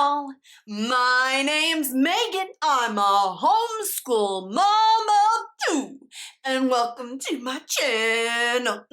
y'all. My name's Megan. I'm a homeschool mom of two. And welcome to my channel.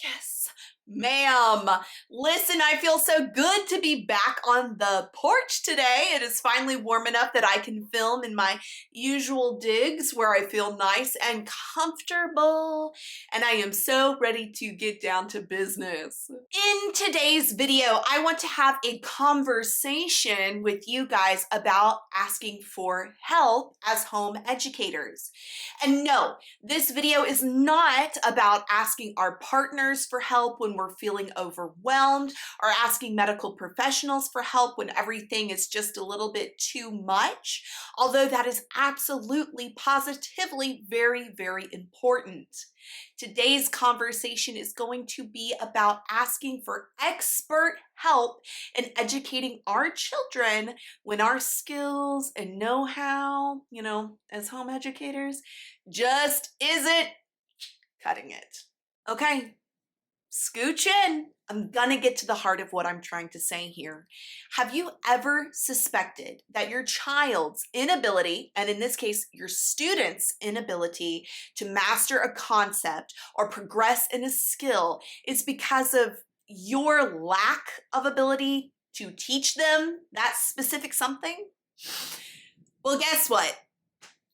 Yes, ma'am. Listen, I feel so good to be back on the porch today. It is finally warm enough that I can film in my usual digs where I feel nice and comfortable. And I am so ready to get down to business. In today's video, I want to have a conversation with you guys about asking for help as home educators. And no, this video is not about asking our partners for help when we're feeling overwhelmed or asking medical professionals for help when everything is just a little bit too much, although that is absolutely, positively very, very important. Today's conversation is going to be about asking for expert help in educating our children when our skills and know-how, as home educators, just isn't cutting it. Okay, scooch in. I'm gonna get to the heart of what I'm trying to say here. Have you ever suspected that your child's inability, and in this case, your student's inability to master a concept or progress in a skill is because of your lack of ability to teach them that specific something? Well, guess what?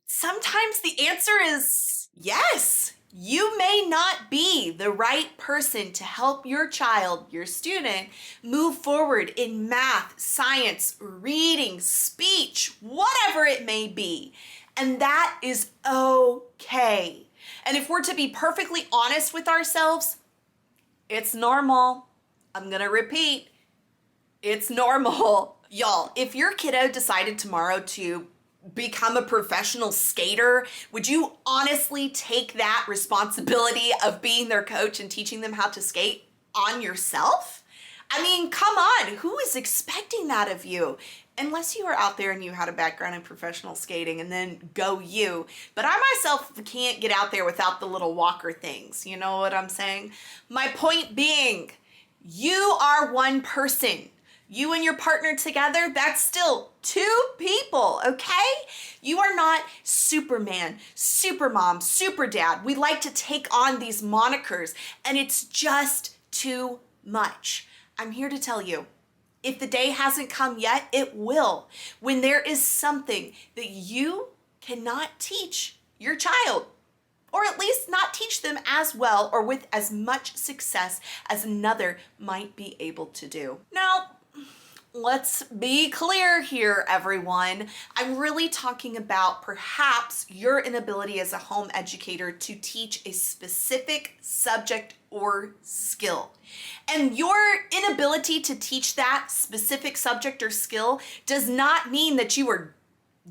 Sometimes the answer is yes. You may not be the right person to help your child, your student, move forward in math, science, reading, speech, whatever it may be. And that is okay. And if we're to be perfectly honest with ourselves, it's normal. I'm gonna repeat, it's normal. Y'all, if your kiddo decided tomorrow to become a professional skater, would you honestly take that responsibility of being their coach and teaching them how to skate on yourself? I mean, come on, who is expecting that of you? Unless you were out there and you had a background in professional skating, and then go you. But I myself can't get out there without the little walker things. You know what I'm saying? My point being, you are one person. You and your partner together, that's still two people, okay? You are not Superman, Supermom, Superdad. We like to take on these monikers, and it's just too much. I'm here to tell you, if the day hasn't come yet, it will. When there is something that you cannot teach your child, or at least not teach them as well or with as much success as another might be able to do. Now, let's be clear here, everyone. I'm really talking about perhaps your inability as a home educator to teach a specific subject or skill. And your inability to teach that specific subject or skill does not mean that you are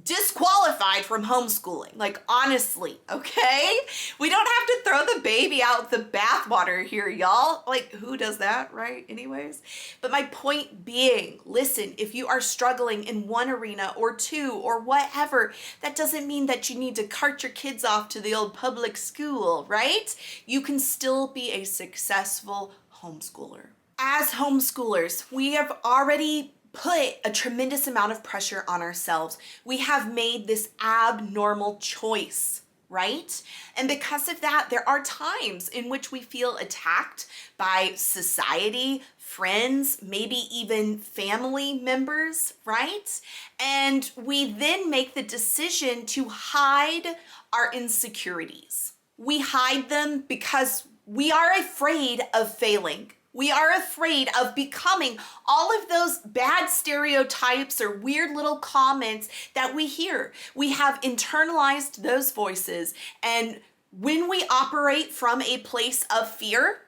disqualified from homeschooling. Like, honestly, okay? We don't have to throw the baby out with the bathwater here, y'all. Like, who does that, right? Anyways. But my point being, listen, if you are struggling in one arena or two or whatever, that doesn't mean that you need to cart your kids off to the old public school, right? You can still be a successful homeschooler. As homeschoolers, we have already put a tremendous amount of pressure on ourselves. We have made this abnormal choice, right? And because of that, there are times in which we feel attacked by society, friends, maybe even family members, right? And we then make the decision to hide our insecurities. We hide them because we are afraid of failing. We are afraid of becoming all of those bad stereotypes or weird little comments that we hear. We have internalized those voices, and when we operate from a place of fear,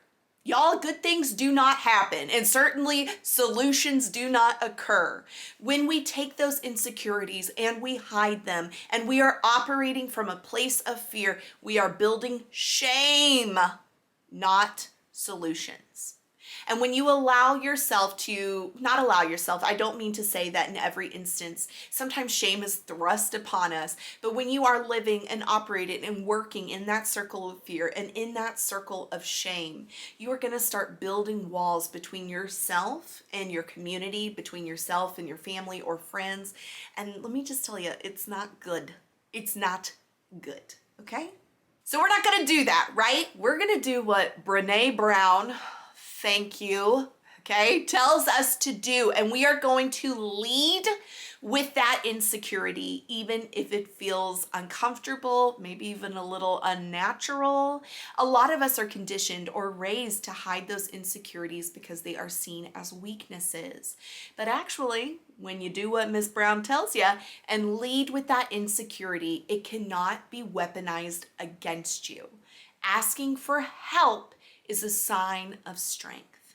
y'all, good things do not happen, and certainly solutions do not occur. When we take those insecurities and we hide them, and we are operating from a place of fear, we are building shame, not solutions. And when you allow yourself to, not allow yourself, I don't mean to say that in every instance. Sometimes shame is thrust upon us. But when you are living and operating and working in that circle of fear and in that circle of shame, you are going to start building walls between yourself and your community, between yourself and your family or friends. And let me just tell you, it's not good. It's not good. Okay? So we're not going to do that, right? We're going to do what Brene Brown, thank you, okay, tells us to do. And we are going to lead with that insecurity, even if it feels uncomfortable, maybe even a little unnatural. A lot of us are conditioned or raised to hide those insecurities because they are seen as weaknesses. But actually, when you do what Ms. Brown tells you and lead with that insecurity, it cannot be weaponized against you. Asking for help is a sign of strength.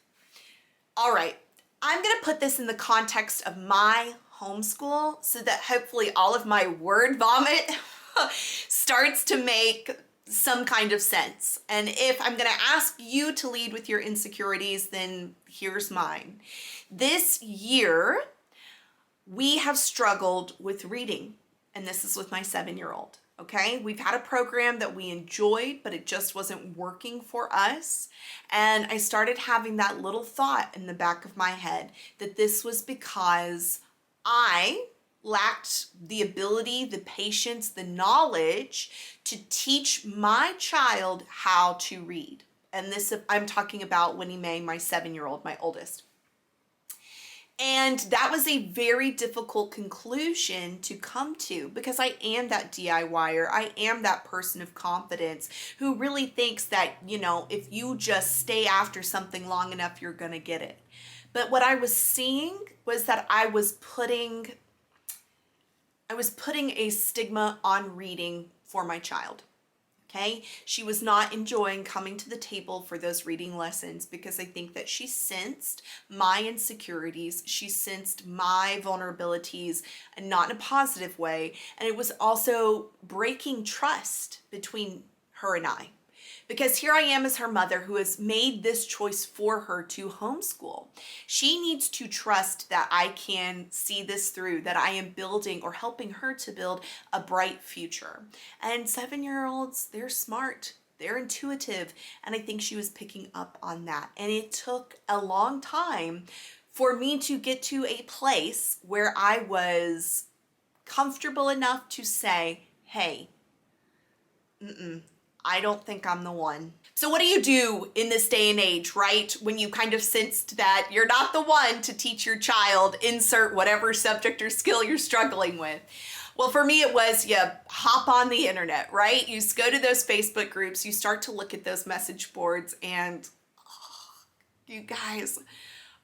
All right, I'm going to put this in the context of my homeschool so that hopefully all of my word vomit starts to make some kind of sense. And if I'm going to ask you to lead with your insecurities, then here's mine. This year, we have struggled with reading, and this is with my 7-year-old. Okay, we've had a program that we enjoyed, but it just wasn't working for us. And I started having that little thought in the back of my head that this was because I lacked the ability, the patience, the knowledge to teach my child how to read. And this, I'm talking about Winnie Mae, my 7-year-old, my oldest. And that was a very difficult conclusion to come to because I am that DIYer. I am that person of confidence who really thinks that, if you just stay after something long enough, you're going to get it. But what I was seeing was that I was putting a stigma on reading for my child. Okay, she was not enjoying coming to the table for those reading lessons because I think that she sensed my insecurities, she sensed my vulnerabilities, and not in a positive way. And it was also breaking trust between her and I. Because here I am as her mother who has made this choice for her to homeschool. She needs to trust that I can see this through, that I am building or helping her to build a bright future. And 7-year-olds, they're smart, they're intuitive, and I think she was picking up on that. And it took a long time for me to get to a place where I was comfortable enough to say, hey, I don't think I'm the one. So what do you do in this day and age, right? When you kind of sensed that you're not the one to teach your child, insert whatever subject or skill you're struggling with. Well, for me, it was you hop on the internet, right? You just go to those Facebook groups, you start to look at those message boards, and you guys,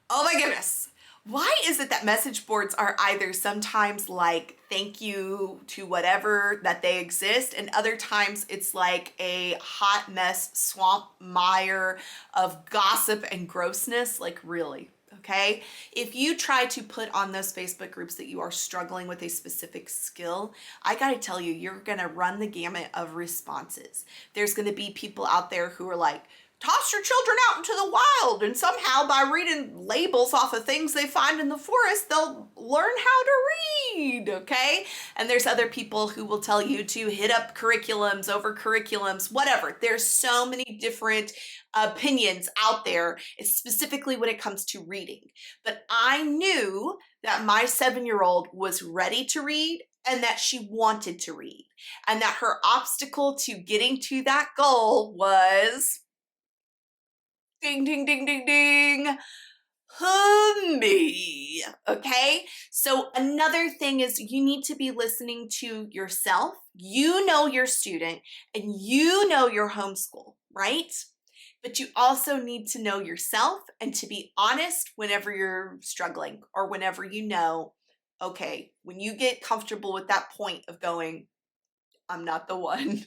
oh my goodness. Why is it that message boards are either sometimes like thank you to whatever that they exist, and other times it's like a hot mess swamp mire of gossip and grossness? Like, really? Okay? If you try to put on those Facebook groups that you are struggling with a specific skill, I gotta tell you, you're gonna run the gamut of responses. There's gonna be people out there who are like, toss your children out into the wild, and somehow by reading labels off of things they find in the forest, they'll learn how to read, okay? And there's other people who will tell you to hit up curriculums over curriculums, whatever. There's so many different opinions out there, specifically when it comes to reading. But I knew that my 7-year-old was ready to read and that she wanted to read, and that her obstacle to getting to that goal was ding, ding, ding, ding, ding. Me. Okay. So another thing is you need to be listening to yourself. You know your student and you know your homeschool, right? But you also need to know yourself and to be honest whenever you're struggling or whenever you know, okay, when you get comfortable with that point of going, I'm not the one.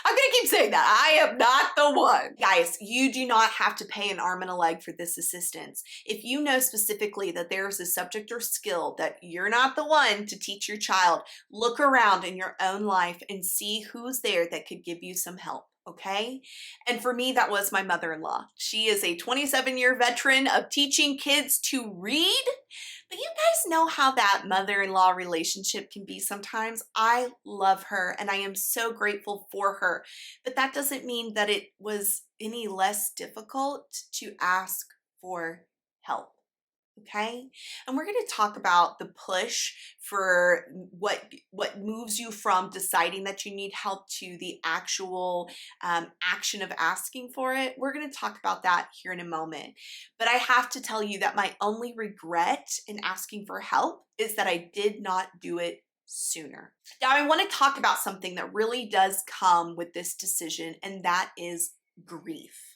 I'm going to keep saying that. I am not the one. Guys, you do not have to pay an arm and a leg for this assistance. If you know specifically that there's a subject or skill that you're not the one to teach your child, look around in your own life and see who's there that could give you some help. Okay. And for me, that was my mother-in-law. She is a 27-year veteran of teaching kids to read. But you guys know how that mother-in-law relationship can be sometimes. I love her and I am so grateful for her. But that doesn't mean that it was any less difficult to ask for help. Okay, and we're going to talk about the push for what moves you from deciding that you need help to the actual action of asking for it. We're going to talk about that here in a moment. But I have to tell you that my only regret in asking for help is that I did not do it sooner. Now, I want to talk about something that really does come with this decision, and that is grief.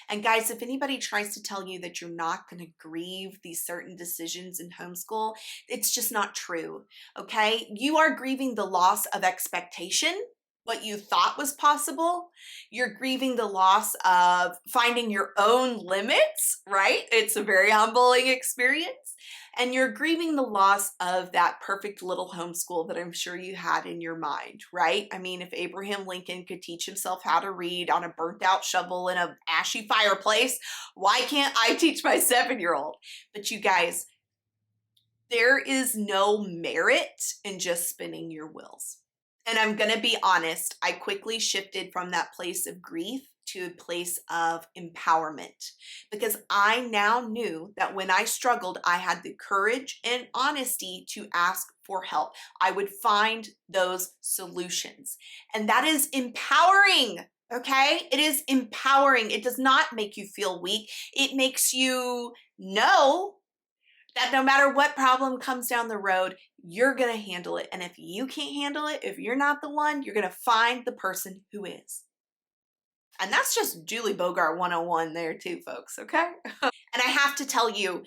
And guys, if anybody tries to tell you that you're not going to grieve these certain decisions in homeschool, it's just not true. Okay? You are grieving the loss of expectation, what you thought was possible. You're grieving the loss of finding your own limits, right? It's a very humbling experience. And you're grieving the loss of that perfect little homeschool that I'm sure you had in your mind, right? I mean, if Abraham Lincoln could teach himself how to read on a burnt out shovel in an ashy fireplace, why can't I teach my 7-year-old? But you guys, there is no merit in just spinning your wheels. And I'm going to be honest, I quickly shifted from that place of grief to a place of empowerment because I now knew that when I struggled, I had the courage and honesty to ask for help. I would find those solutions. And that is empowering. Okay? It is empowering. It does not make you feel weak. It makes you know that no matter what problem comes down the road, you're going to handle it. And if you can't handle it, if you're not the one, you're going to find the person who is. And that's just Julie Bogart 101 there too, folks, okay? And I have to tell you,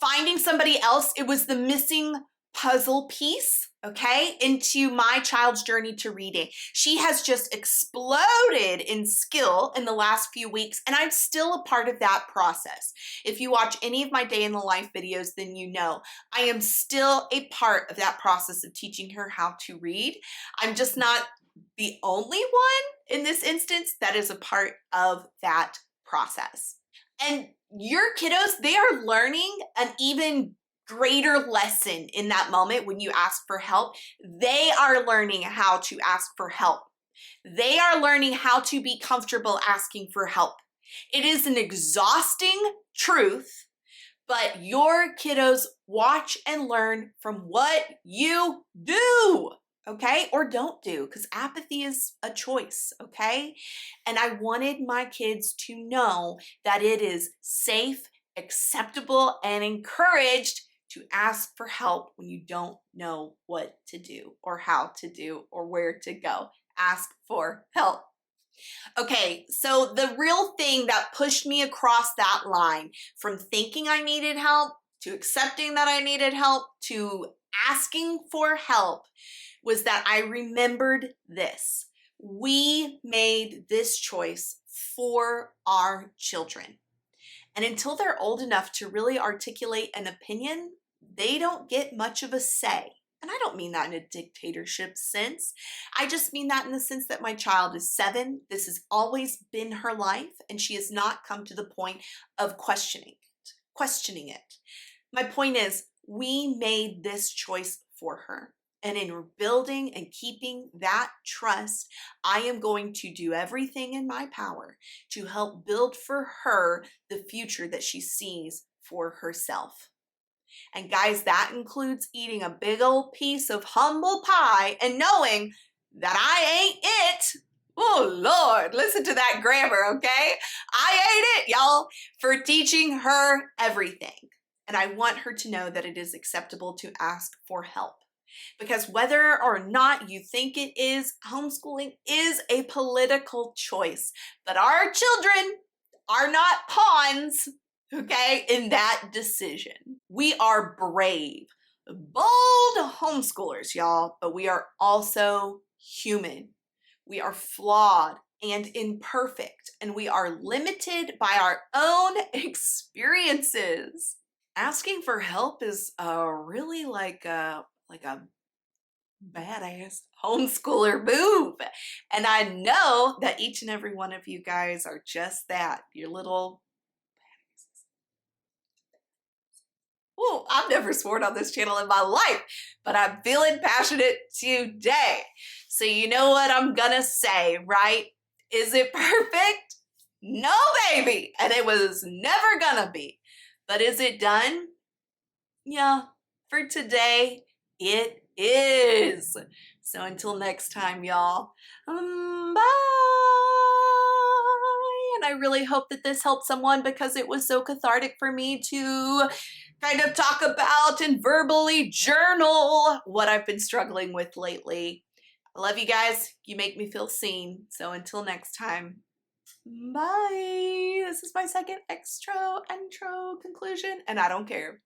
finding somebody else, it was the missing puzzle piece, okay, into my child's journey to reading. She has just exploded in skill in the last few weeks, and I'm still a part of that process. If you watch any of my day in the life videos, then you know I am still a part of that process of teaching her how to read. I'm just not the only one in this instance that is a part of that process. And your kiddos, they are learning an even greater lesson in that moment when you ask for help. They are learning how to ask for help. They are learning how to be comfortable asking for help. It is an exhausting truth, but your kiddos watch and learn from what you do. Okay, or don't do, because apathy is a choice, okay? And I wanted my kids to know that it is safe, acceptable, and encouraged to ask for help when you don't know what to do or how to do or where to go. Ask for help. Okay, so the real thing that pushed me across that line from thinking I needed help to accepting that I needed help to asking for help was that I remembered this. We made this choice for our children. And until they're old enough to really articulate an opinion, they don't get much of a say. And I don't mean that in a dictatorship sense. I just mean that in the sense that my child is 7. This has always been her life, and she has not come to the point of questioning it. My point is, we made this choice for her. And in building and keeping that trust, I am going to do everything in my power to help build for her the future that she sees for herself. And guys, that includes eating a big old piece of humble pie and knowing that I ain't it. Oh, Lord, listen to that grammar, okay? I ain't it, y'all, for teaching her everything. And I want her to know that it is acceptable to ask for help. Because whether or not you think it is, homeschooling is a political choice. But our children are not pawns, okay, in that decision. We are brave, bold homeschoolers, y'all, but we are also human. We are flawed and imperfect, and we are limited by our own experiences. Asking for help is really like a badass homeschooler move. And I know that each and every one of you guys are just that. Your little Ooh, I've never sworn on this channel in my life, but I'm feeling passionate today. So you know what I'm gonna say, right? Is it perfect? No, baby. And it was never gonna be. But is it done? Yeah, for today, it is. So until next time, y'all, bye. And I really hope that this helped someone because it was so cathartic for me to kind of talk about and verbally journal what I've been struggling with lately. I love you guys. You make me feel seen. So until next time, bye. This is my second extra intro conclusion, and I don't care.